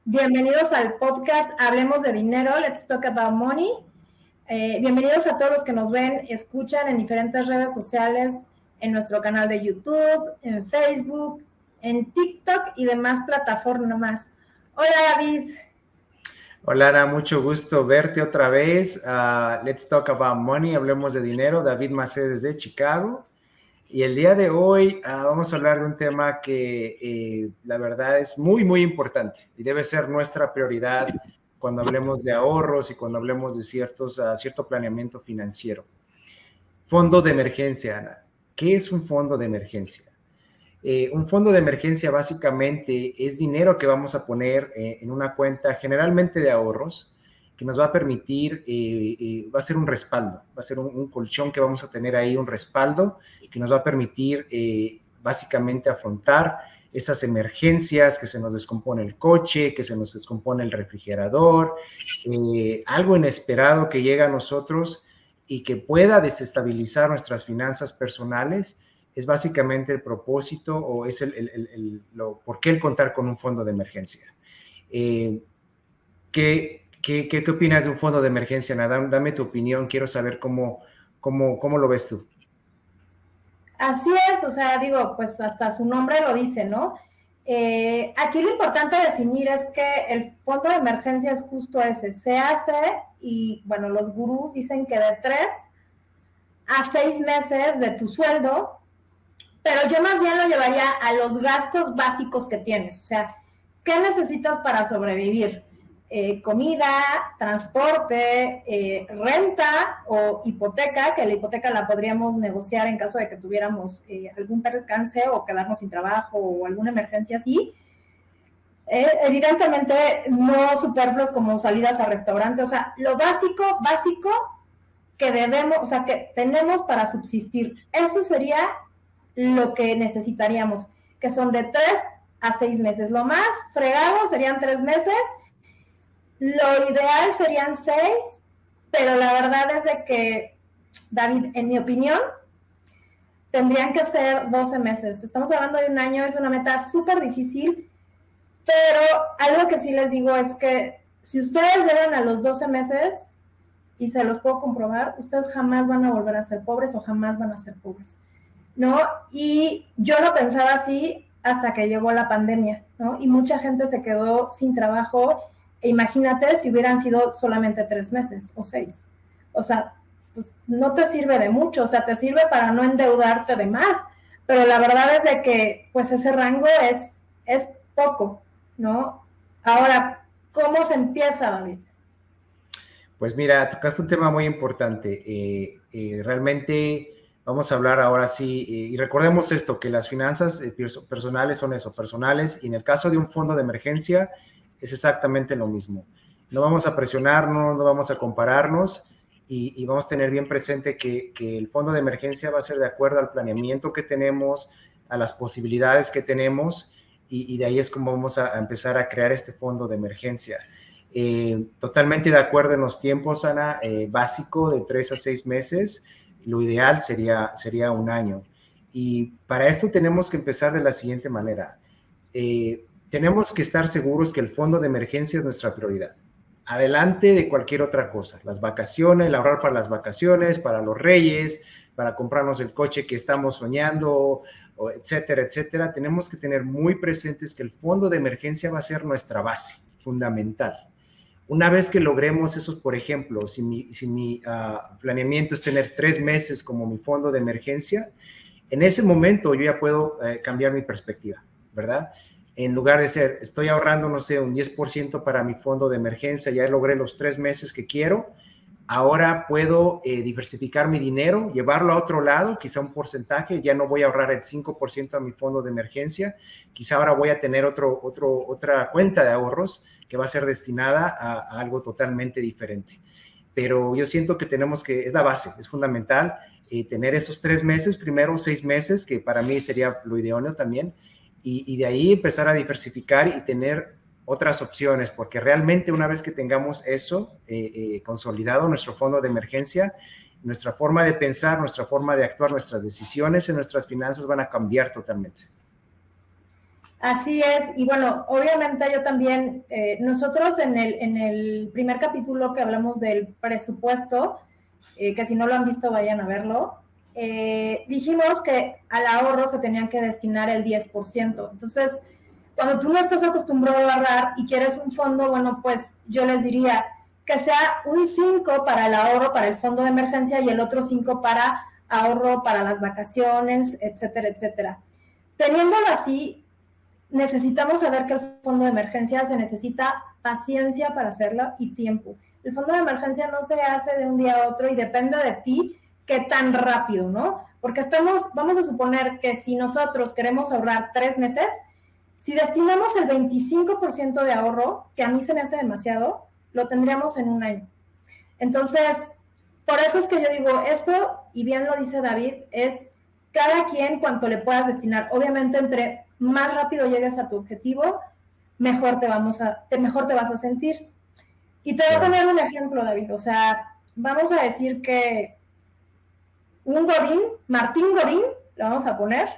Bienvenidos al podcast Hablemos de Dinero, Let's Talk About Money. Bienvenidos a todos los que nos ven, escuchan en diferentes redes sociales, en nuestro canal de YouTube, en Facebook, en TikTok y demás plataformas. Hola David. Hola Ana, mucho gusto verte otra vez. Let's Talk About Money, Hablemos de Dinero. David Macé desde Chicago. Y el día de hoy vamos a hablar de un tema que la verdad es muy, muy importante y debe ser nuestra prioridad cuando hablemos de ahorros y cuando hablemos de cierto planeamiento financiero. Fondo de emergencia, Ana. ¿Qué es un fondo de emergencia? Un fondo de emergencia básicamente es dinero que vamos a poner en una cuenta generalmente de ahorros que nos va a permitir, va a ser un respaldo, va a ser un colchón que vamos a tener ahí, un respaldo que nos va a permitir básicamente afrontar esas emergencias, que se nos descompone el coche, que se nos descompone el refrigerador, algo inesperado que llega a nosotros y que pueda desestabilizar nuestras finanzas personales. Es básicamente el propósito o es por qué el contar con un fondo de emergencia. ¿Qué opinas de un fondo de emergencia, Nadam? Dame tu opinión, quiero saber cómo lo ves tú. Así es, o sea, digo, pues hasta su nombre lo dice, ¿no? Aquí lo importante definir es que el fondo de emergencia es justo ese, se hace y, bueno, los gurús dicen que de 3 a 6 meses de tu sueldo, pero yo más bien lo llevaría a los gastos básicos que tienes, o sea, ¿qué necesitas para sobrevivir? Comida, transporte, renta o hipoteca, que la hipoteca la podríamos negociar en caso de que tuviéramos algún percance o quedarnos sin trabajo o alguna emergencia así. Evidentemente no superfluos como salidas a restaurante, o sea, lo básico que debemos, o sea, que tenemos para subsistir. Eso sería lo que necesitaríamos, que son de 3 a 6 meses. Lo más fregado serían 3 meses, lo ideal serían 6, pero la verdad es de que, David, en mi opinión, tendrían que ser 12 meses. Estamos hablando de un año, es una meta súper difícil, pero algo que sí les digo es que si ustedes llegan a los 12 meses, y se los puedo comprobar, ustedes jamás van a volver a ser pobres o jamás van a ser pobres, ¿no? Y yo lo pensaba así hasta que llegó la pandemia, ¿no? Y mucha gente se quedó sin trabajo. E imagínate si hubieran sido solamente 3 meses o 6. O sea, pues no te sirve de mucho, o sea, te sirve para no endeudarte de más, pero la verdad es de que pues ese rango es poco, ¿no? Ahora, ¿cómo se empieza, David? Pues mira, tocaste un tema muy importante. Realmente vamos a hablar ahora sí, y recordemos esto, que las finanzas personales son eso, personales, y en el caso de un fondo de emergencia es exactamente lo mismo. No vamos a presionarnos, no vamos a compararnos, y vamos a tener bien presente que el fondo de emergencia va a ser de acuerdo al planeamiento que tenemos, a las posibilidades que tenemos, y de ahí es como vamos a empezar a crear este fondo de emergencia. Totalmente de acuerdo en los tiempos, Ana, básico de 3 a 6 meses, lo ideal sería un año. Y para esto tenemos que empezar de la siguiente manera. Tenemos que estar seguros que el fondo de emergencia es nuestra prioridad. Adelante de cualquier otra cosa, las vacaciones, el ahorrar para las vacaciones, para los reyes, para comprarnos el coche que estamos soñando, etcétera, etcétera. Tenemos que tener muy presentes que el fondo de emergencia va a ser nuestra base fundamental. Una vez que logremos esos, por ejemplo, si mi planeamiento es tener 3 meses como mi fondo de emergencia, en ese momento yo ya puedo cambiar mi perspectiva, ¿verdad? En lugar de ser, estoy ahorrando, no sé, un 10% para mi fondo de emergencia, ya logré los 3 meses que quiero, ahora puedo diversificar mi dinero, llevarlo a otro lado, quizá un porcentaje, ya no voy a ahorrar el 5% a mi fondo de emergencia, quizá ahora voy a tener otra cuenta de ahorros que va a ser destinada a algo totalmente diferente. Pero yo siento que es la base, es fundamental tener esos 3 meses, primero 6 meses, que para mí sería lo idóneo también, y de ahí empezar a diversificar y tener otras opciones, porque realmente una vez que tengamos eso consolidado, nuestro fondo de emergencia, nuestra forma de pensar, nuestra forma de actuar, nuestras decisiones en nuestras finanzas van a cambiar totalmente. Así es, y bueno, obviamente yo también, nosotros en el primer capítulo que hablamos del presupuesto, que si no lo han visto vayan a verlo, dijimos que al ahorro se tenían que destinar el 10%. Entonces, cuando tú no estás acostumbrado a ahorrar y quieres un fondo, bueno, pues yo les diría que sea un 5 para el ahorro, para el fondo de emergencia, y el otro 5 para ahorro para las vacaciones, etcétera, etcétera. Teniéndolo así, necesitamos saber que el fondo de emergencia se necesita paciencia para hacerlo y tiempo. El fondo de emergencia no se hace de un día a otro y depende de ti qué tan rápido, ¿no? Porque vamos a suponer que si nosotros queremos ahorrar 3 meses, si destinamos el 25% de ahorro, que a mí se me hace demasiado, lo tendríamos en un año. Entonces, por eso es que yo digo, esto, y bien lo dice David, es cada quien cuanto le puedas destinar. Obviamente, entre más rápido llegues a tu objetivo, mejor te vas a sentir. Y te voy a poner un ejemplo, David. O sea, vamos a decir que un Godín, Martín Godín, lo vamos a poner,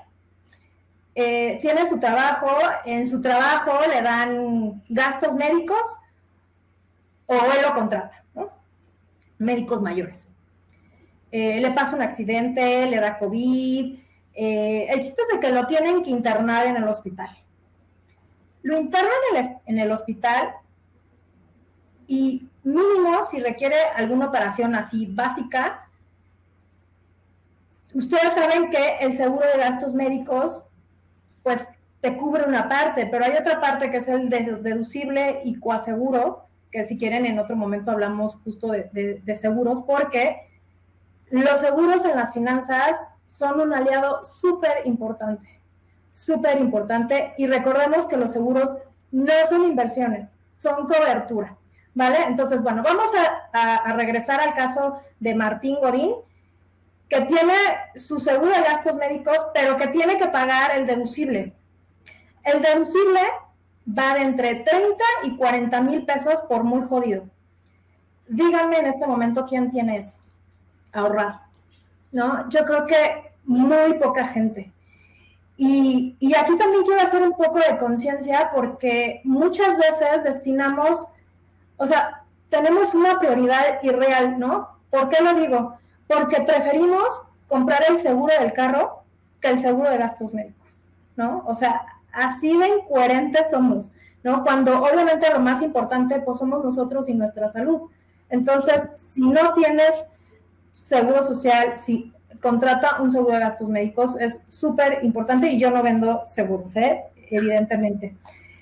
tiene su trabajo, en su trabajo le dan gastos médicos o él lo contrata, ¿no? Médicos mayores. Le pasa un accidente, le da COVID, el chiste es de que lo tienen que internar en el hospital. Lo internan en el hospital y mínimo, si requiere alguna operación así básica, ustedes saben que el seguro de gastos médicos pues te cubre una parte, pero hay otra parte que es el deducible y coaseguro, que si quieren en otro momento hablamos justo de seguros, porque los seguros en las finanzas son un aliado súper importante, y recordemos que los seguros no son inversiones, son cobertura, ¿vale? Entonces, bueno, vamos a regresar al caso de Martín Godín, que tiene su seguro de gastos médicos, pero que tiene que pagar el deducible. El deducible va de entre 30 y 40 mil pesos por muy jodido. Díganme en este momento quién tiene eso, ahorrar, ¿no? Yo creo que muy poca gente. Y aquí también quiero hacer un poco de conciencia porque muchas veces destinamos, o sea, tenemos una prioridad irreal, ¿no? ¿Por qué lo digo? Porque preferimos comprar el seguro del carro que el seguro de gastos médicos, ¿no? O sea, así de incoherentes somos, ¿no? Cuando obviamente lo más importante pues somos nosotros y nuestra salud. Entonces, si no tienes seguro social, si contrata un seguro de gastos médicos, es súper importante, y yo no vendo seguros, evidentemente.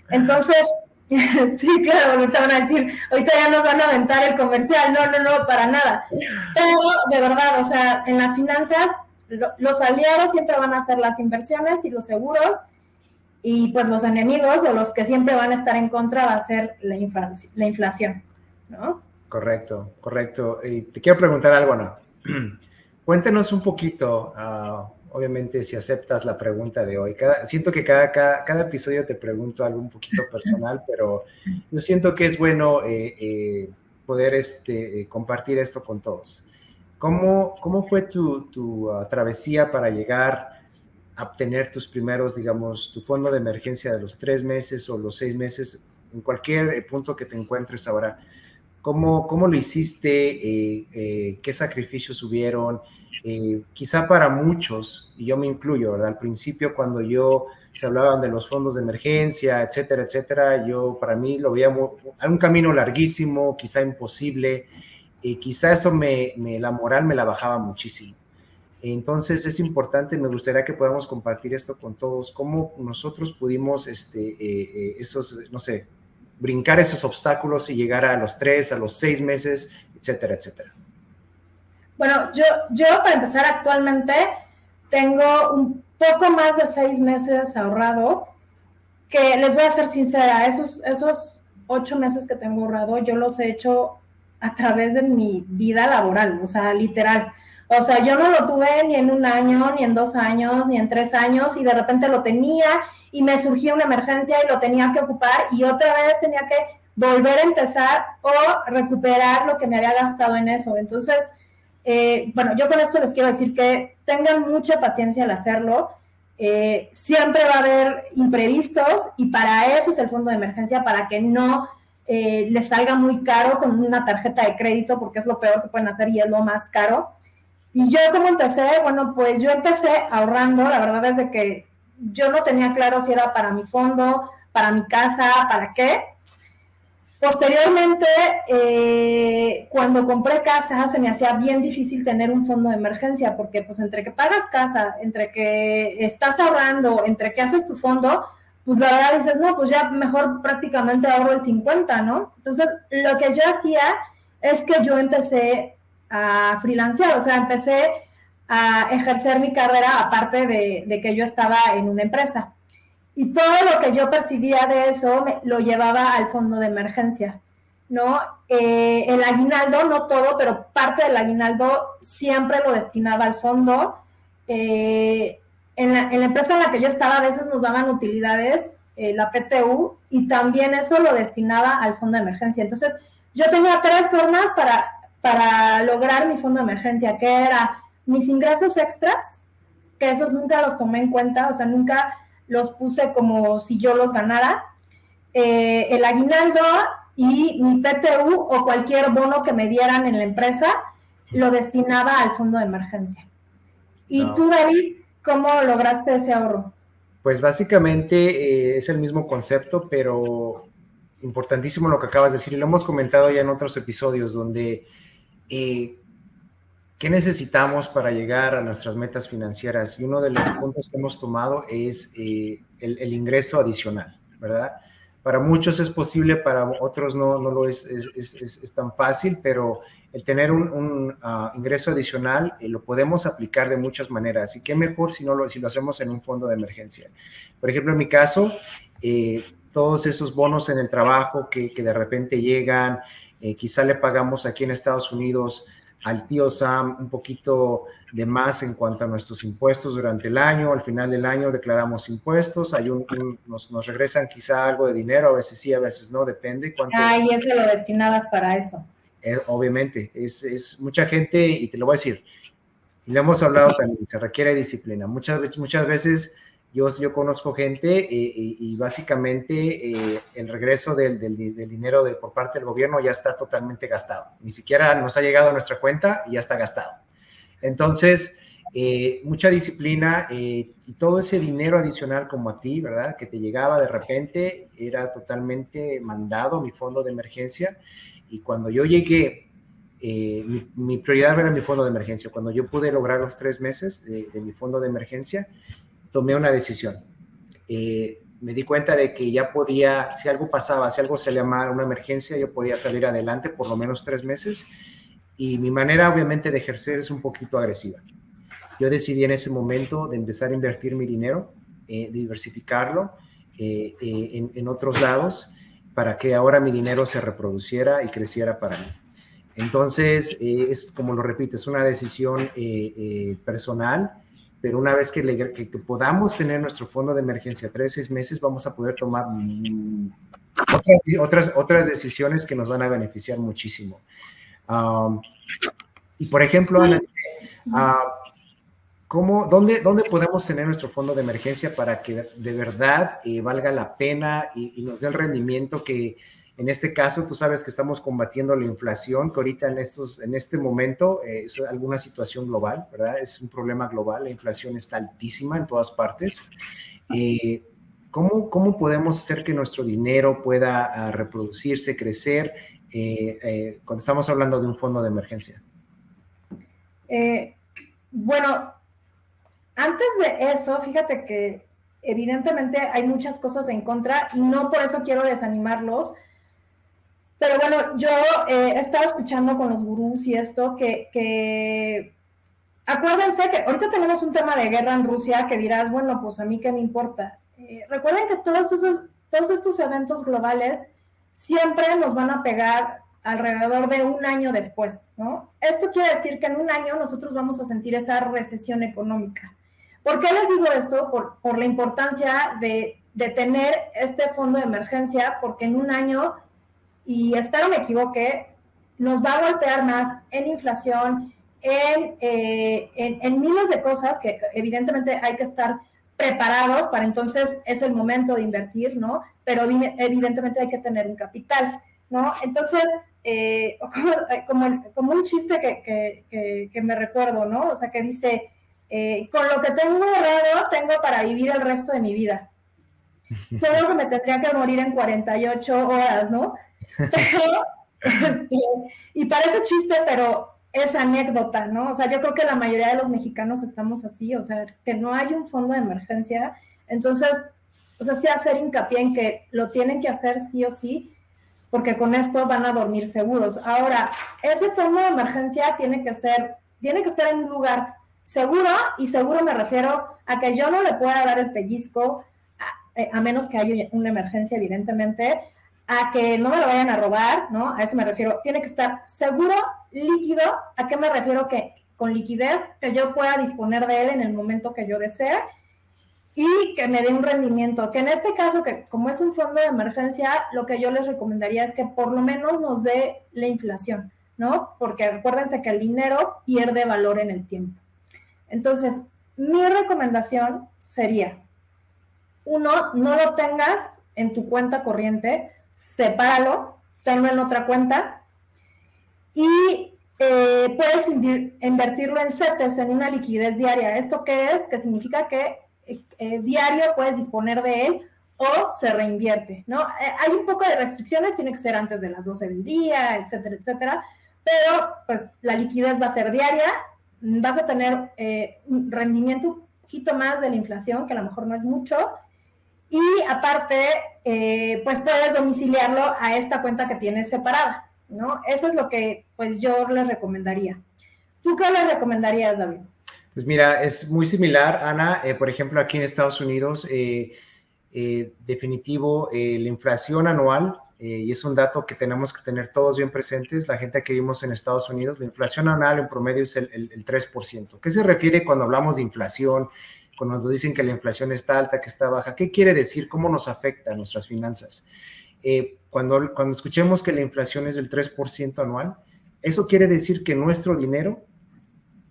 Entonces, sí, claro, ahorita van a decir, ahorita ya nos van a aventar el comercial, no, para nada. Pero, de verdad, o sea, en las finanzas, los aliados siempre van a ser las inversiones y los seguros, y pues los enemigos o los que siempre van a estar en contra va a ser la inflación, ¿no? Correcto. Te quiero preguntar algo, ¿no? Cuéntenos un poquito, obviamente, si aceptas la pregunta de hoy. Siento que cada episodio te pregunto algo un poquito personal, pero yo siento que es bueno poder compartir esto con todos. ¿Cómo fue tu travesía para llegar a obtener tus primeros, digamos, tu fondo de emergencia de los 3 meses o los 6 meses, en cualquier punto que te encuentres ahora? ¿Cómo lo hiciste? ¿Qué sacrificios hubieron? Quizá para muchos, y yo me incluyo, ¿verdad? Al principio, cuando se hablaban de los fondos de emergencia, etcétera, etcétera, para mí lo veía un camino larguísimo, quizá imposible, y quizá eso la moral me la bajaba muchísimo. Entonces es importante, me gustaría que podamos compartir esto con todos, cómo nosotros pudimos, no sé, brincar esos obstáculos y llegar a los 3, a los 6 meses, etcétera, etcétera. Bueno, yo para empezar actualmente tengo un poco más de 6 meses ahorrado, que les voy a ser sincera, esos 8 meses que tengo ahorrado, yo los he hecho a través de mi vida laboral, o sea, literal. O sea, yo no lo tuve ni en un año, ni en 2 años, ni en 3 años, y de repente lo tenía y me surgía una emergencia y lo tenía que ocupar y otra vez tenía que volver a empezar o recuperar lo que me había gastado en eso. Entonces, bueno, yo con esto les quiero decir que tengan mucha paciencia al hacerlo. siempre va a haber imprevistos y para eso es el fondo de emergencia, para que no les salga muy caro con una tarjeta de crédito, porque es lo peor que pueden hacer y es lo más caro. Y yo como empecé, bueno, pues yo empecé ahorrando, la verdad es de que yo no tenía claro si era para mi fondo, para mi casa, para qué. Posteriormente, cuando compré casa, se me hacía bien difícil tener un fondo de emergencia, porque pues entre que pagas casa, entre que estás ahorrando, entre que haces tu fondo, pues la verdad dices, no, pues ya mejor prácticamente ahorro el 50, ¿no? Entonces, lo que yo hacía es que yo empecé a freelancear, o sea, empecé a ejercer mi carrera aparte de que yo estaba en una empresa. Y todo lo que yo percibía de eso lo llevaba al fondo de emergencia, ¿no? El aguinaldo, no todo, pero parte del aguinaldo siempre lo destinaba al fondo. En la empresa en la que yo estaba, a veces nos daban utilidades, la PTU, y también eso lo destinaba al fondo de emergencia. Entonces, yo tenía 3 formas para lograr mi fondo de emergencia, que era mis ingresos extras, que esos nunca los tomé en cuenta, o sea, nunca los puse como si yo los ganara, el aguinaldo y mi PTU o cualquier bono que me dieran en la empresa, lo destinaba al fondo de emergencia. ¿Y tú, David, cómo lograste ese ahorro? Pues básicamente es el mismo concepto, pero importantísimo lo que acabas de decir, y lo hemos comentado ya en otros episodios, donde ¿qué necesitamos para llegar a nuestras metas financieras? Y uno de los puntos que hemos tomado es el ingreso adicional, ¿verdad? Para muchos es posible, para otros no lo es tan fácil, pero el tener un ingreso adicional lo podemos aplicar de muchas maneras. Y qué mejor si lo hacemos en un fondo de emergencia. Por ejemplo, en mi caso, todos esos bonos en el trabajo que de repente llegan, quizá le pagamos aquí en Estados Unidos al tío Sam un poquito de más en cuanto a nuestros impuestos durante el año. Al final del año declaramos impuestos, nos regresan quizá algo de dinero, a veces sí, a veces no, depende cuánto. Y eso lo destinabas para eso. Obviamente, es mucha gente, y te lo voy a decir, y lo hemos hablado también, se requiere disciplina. Muchas veces yo conozco gente y básicamente el regreso del dinero por parte del gobierno ya está totalmente gastado. Ni siquiera nos ha llegado a nuestra cuenta y ya está gastado. Entonces, mucha disciplina y todo ese dinero adicional como a ti, ¿verdad? Que te llegaba de repente, era totalmente mandado mi fondo de emergencia. Y cuando yo llegué, mi prioridad era mi fondo de emergencia. Cuando yo pude lograr los 3 meses de mi fondo de emergencia, tomé una decisión. Me di cuenta de que ya podía, si algo pasaba, si algo se llamaba una emergencia, yo podía salir adelante por lo menos 3 meses. Y mi manera, obviamente, de ejercer es un poquito agresiva. Yo decidí en ese momento de empezar a invertir mi dinero, diversificarlo en otros lados, para que ahora mi dinero se reproduciera y creciera para mí. Entonces, es como lo repito, es una decisión personal, pero una vez que podamos tener nuestro fondo de emergencia 3-6 meses, vamos a poder tomar otras decisiones que nos van a beneficiar muchísimo. Y por ejemplo, Ana, ¿dónde podemos tener nuestro fondo de emergencia para que de verdad valga la pena y nos dé el rendimiento que en este caso tú sabes que estamos combatiendo la inflación, que ahorita en este momento es alguna situación global, ¿verdad? Es un problema global, la inflación está altísima en todas partes. ¿Cómo podemos hacer que nuestro dinero pueda reproducirse, crecer cuando estamos hablando de un fondo de emergencia? Bueno, antes de eso, fíjate que evidentemente hay muchas cosas en contra y no por eso quiero desanimarlos, pero bueno, yo he estado escuchando con los gurús y esto que acuérdense que ahorita tenemos un tema de guerra en Rusia que dirás, bueno, pues a mí qué me importa. Recuerden que todos estos eventos globales siempre nos van a pegar alrededor de un año después, ¿no? Esto quiere decir que en un año nosotros vamos a sentir esa recesión económica. ¿Por qué les digo esto? Por la importancia de tener este fondo de emergencia, porque en un año, y espero me equivoque, nos va a golpear más en inflación, en miles de cosas que evidentemente hay que estar preparados para entonces es el momento de invertir, ¿no? Pero evidentemente hay que tener un capital, ¿no? Entonces, como un chiste que me recuerdo, ¿no? O sea, que dice, con lo que tengo ahorrado, tengo para vivir el resto de mi vida. Solo que me tendría que morir en 48 horas, ¿no? Pero, y parece chiste, pero es anécdota, ¿no? O sea, yo creo que la mayoría de los mexicanos estamos así, o sea, que no hay un fondo de emergencia. Entonces, o sea, sí hacer hincapié en que lo tienen que hacer sí o sí, porque con esto van a dormir seguros. Ahora, ese fondo de emergencia tiene que estar en un lugar seguro, y seguro me refiero a que yo no le pueda dar el pellizco, a menos que haya una emergencia, evidentemente, a que no me lo vayan a robar, ¿no? A eso me refiero. Tiene que estar seguro, líquido. ¿A qué me refiero? Que con liquidez, que yo pueda disponer de él en el momento que yo desee y que me dé un rendimiento. Que en este caso, que como es un fondo de emergencia, lo que yo les recomendaría es que por lo menos nos dé la inflación, ¿no? Porque recuérdense que el dinero pierde valor en el tiempo. Entonces, mi recomendación sería, uno, no lo tengas en tu cuenta corriente, sepáralo, tenlo en otra cuenta y puedes invertirlo en CETES, en una liquidez diaria. ¿Esto qué es? Que significa que diario puedes disponer de él o se reinvierte, ¿no? Hay un poco de restricciones, tiene que ser antes de las 12 del día, etcétera, etcétera, pero pues la liquidez va a ser diaria, vas a tener un rendimiento un poquito más de la inflación, que a lo mejor no es mucho, y aparte, pues puedes domiciliarlo a esta cuenta que tienes separada, ¿no? Eso es lo que pues yo les recomendaría. ¿Tú qué les recomendarías, David? Pues mira, es muy similar, Ana. Por ejemplo, aquí en Estados Unidos, definitivo, la inflación anual, y es un dato que tenemos que tener todos bien presentes, la gente que vivimos en Estados Unidos, la inflación anual en promedio es el 3%. ¿Qué se refiere cuando hablamos de inflación? Cuando nos dicen que la inflación está alta, que está baja, ¿qué quiere decir? ¿Cómo nos afecta a nuestras finanzas? Cuando escuchemos que la inflación es del 3% anual, eso quiere decir que nuestro dinero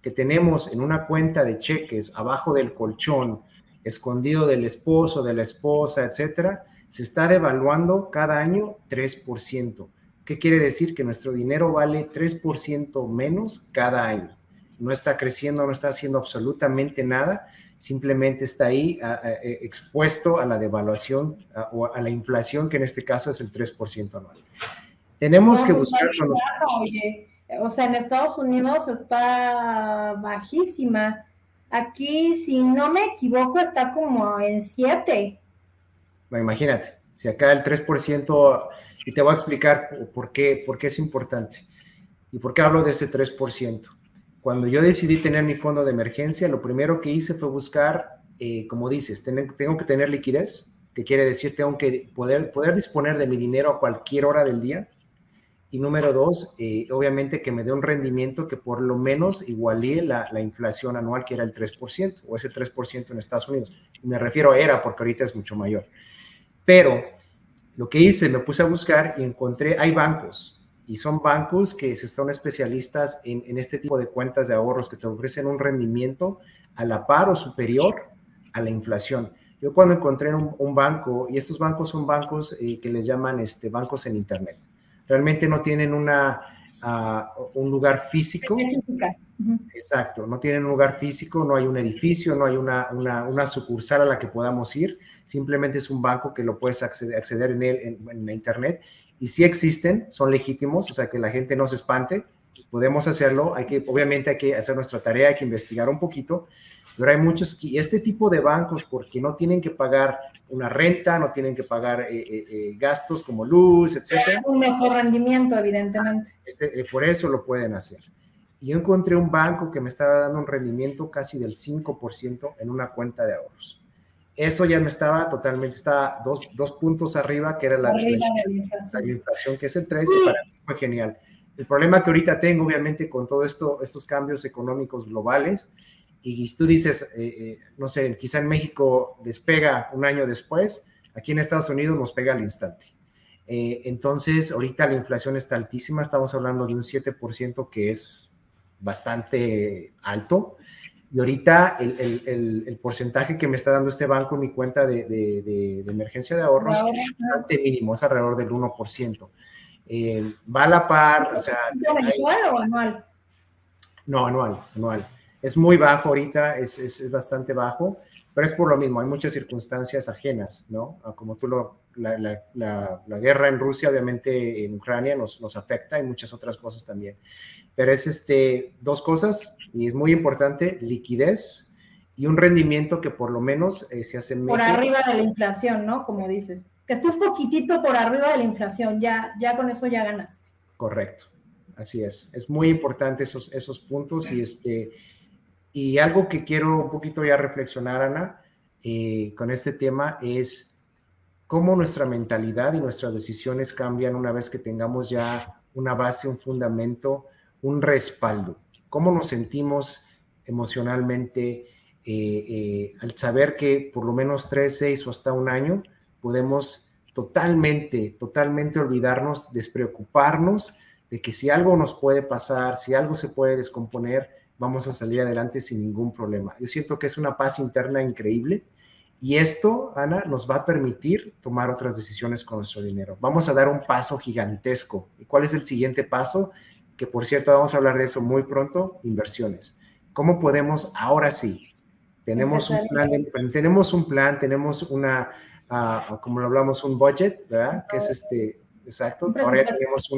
que tenemos en una cuenta de cheques abajo del colchón, escondido del esposo, de la esposa, etcétera, se está devaluando cada año 3%. ¿Qué quiere decir? Que nuestro dinero vale 3% menos cada año. No está creciendo, no está haciendo absolutamente nada, simplemente está ahí expuesto a la devaluación o a la inflación, que en este caso es el 3% anual. Tenemos que buscar... Oye, o sea, en Estados Unidos está bajísima. Aquí, si no me equivoco, está como en 7. Bueno, imagínate, si acá el 3%, y te voy a explicar por qué es importante y por qué hablo de ese 3%. Cuando yo decidí tener mi fondo de emergencia, lo primero que hice fue buscar, como dices, tengo que tener liquidez, que quiere decir tengo que poder disponer de mi dinero a cualquier hora del día. Y número dos, obviamente que me dé un rendimiento que por lo menos igualíe la inflación anual, que era el 3%, o ese 3% en Estados Unidos. Me refiero a era, porque ahorita es mucho mayor. Pero lo que hice, me puse a buscar y encontré, hay bancos, y son bancos que son especialistas en este tipo de cuentas de ahorros que te ofrecen un rendimiento a la par o superior a la inflación. Yo cuando encontré un banco, y estos bancos son bancos que les llaman bancos en Internet, realmente no tienen un lugar físico. Exacto, no tienen un lugar físico, no hay un edificio, no hay una sucursal a la que podamos ir, simplemente es un banco que lo puedes acceder en él en Internet, y sí existen, son legítimos, o sea, que la gente no se espante, podemos hacerlo, obviamente hay que hacer nuestra tarea, hay que investigar un poquito, pero hay muchos, y este tipo de bancos, porque no tienen que pagar una renta, no tienen que pagar gastos como luz, etcétera. Un mejor rendimiento, evidentemente. Por eso lo pueden hacer. Y yo encontré un banco que me estaba dando un rendimiento casi del 5% en una cuenta de ahorros. Eso ya me estaba dos puntos arriba, que era la inflación, que es el 13, para mí fue genial. El problema que ahorita tengo, obviamente, con todo estos cambios económicos globales, y tú dices, no sé, quizá en México les pega un año después, aquí en Estados Unidos nos pega al instante. Entonces, ahorita la inflación está altísima, estamos hablando de un 7%, que es bastante alto. Y ahorita el porcentaje que me está dando este banco en mi cuenta de emergencia de ahorros es bastante mínimo, es alrededor del 1%. Va a la par, o sea... ¿Mensual o anual? No, anual. Es muy bajo ahorita, es bastante bajo, pero es por lo mismo, hay muchas circunstancias ajenas, ¿no? Como la guerra en Rusia, obviamente en Ucrania nos afecta y muchas otras cosas también. Pero es dos cosas, y es muy importante, liquidez y un rendimiento que por lo menos se asemeje. Por arriba de la inflación, ¿no? Como dices. Que esté un poquitito por arriba de la inflación, ya con eso ya ganaste. Correcto, así es. Es muy importante esos puntos y algo que quiero un poquito ya reflexionar, Ana, con este tema es cómo nuestra mentalidad y nuestras decisiones cambian una vez que tengamos ya una base, un fundamento, un respaldo. ¿Cómo nos sentimos emocionalmente al saber que por lo menos 3, 6 o hasta un año podemos totalmente olvidarnos, despreocuparnos de que si algo nos puede pasar, si algo se puede descomponer, vamos a salir adelante sin ningún problema? Yo siento que es una paz interna increíble y esto, Ana, nos va a permitir tomar otras decisiones con nuestro dinero. Vamos a dar un paso gigantesco. ¿Y cuál es el siguiente paso? Que por cierto vamos a hablar de eso muy pronto, inversiones. ¿Cómo podemos ahora sí? Tenemos un plan, tenemos una, como lo hablamos, un budget, ¿verdad? Que es exacto. Ahora ya tenemos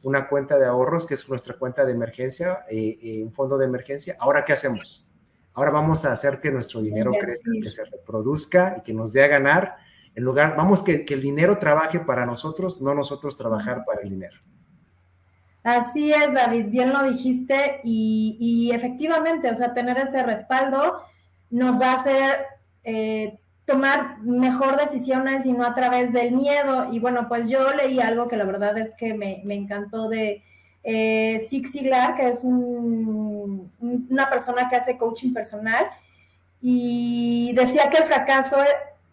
una cuenta de ahorros, que es nuestra cuenta de emergencia, un fondo de emergencia. ¿Ahora qué hacemos? Ahora vamos a hacer que nuestro dinero crezca, que se reproduzca y que nos dé a ganar. En lugar, vamos que el dinero trabaje para nosotros, no nosotros trabajar para el dinero. Así es, David, bien lo dijiste y efectivamente, o sea, tener ese respaldo nos va a hacer tomar mejor decisiones y no a través del miedo. Y bueno, pues yo leí algo que la verdad es que me encantó de Zig Ziglar, que es una persona que hace coaching personal, y decía que el fracaso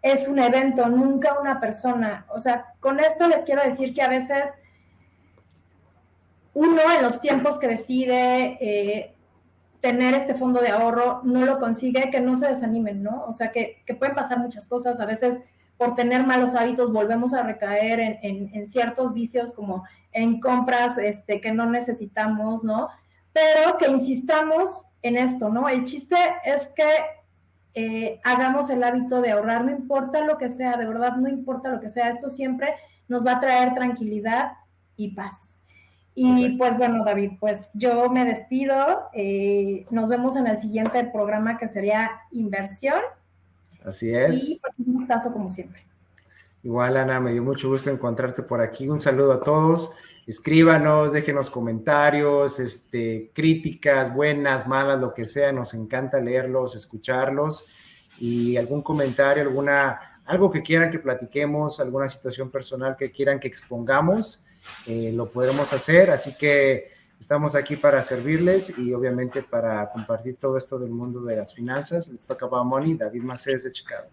es un evento, nunca una persona. O sea, con esto les quiero decir que a veces uno en los tiempos que decide tener este fondo de ahorro no lo consigue, que no se desanimen, ¿no? O sea, que pueden pasar muchas cosas. A veces por tener malos hábitos volvemos a recaer en ciertos vicios como en compras que no necesitamos, ¿no? Pero que insistamos en esto, ¿no? El chiste es que hagamos el hábito de ahorrar, no importa lo que sea, de verdad no importa lo que sea, esto siempre nos va a traer tranquilidad y paz. Y pues bueno, David, pues yo me despido, nos vemos en el siguiente programa que sería inversión. Así es. Y pues un gustazo como siempre. Igual, Ana, me dio mucho gusto encontrarte por aquí. Un saludo a todos. Escríbanos, déjenos comentarios, críticas, buenas, malas, lo que sea. Nos encanta leerlos, escucharlos. Y algún comentario, algo que quieran que platiquemos, alguna situación personal que quieran que expongamos, lo podremos hacer. Así que estamos aquí para servirles y obviamente para compartir todo esto del mundo de las finanzas. Let's Talk About Money. David Macés de Chicago.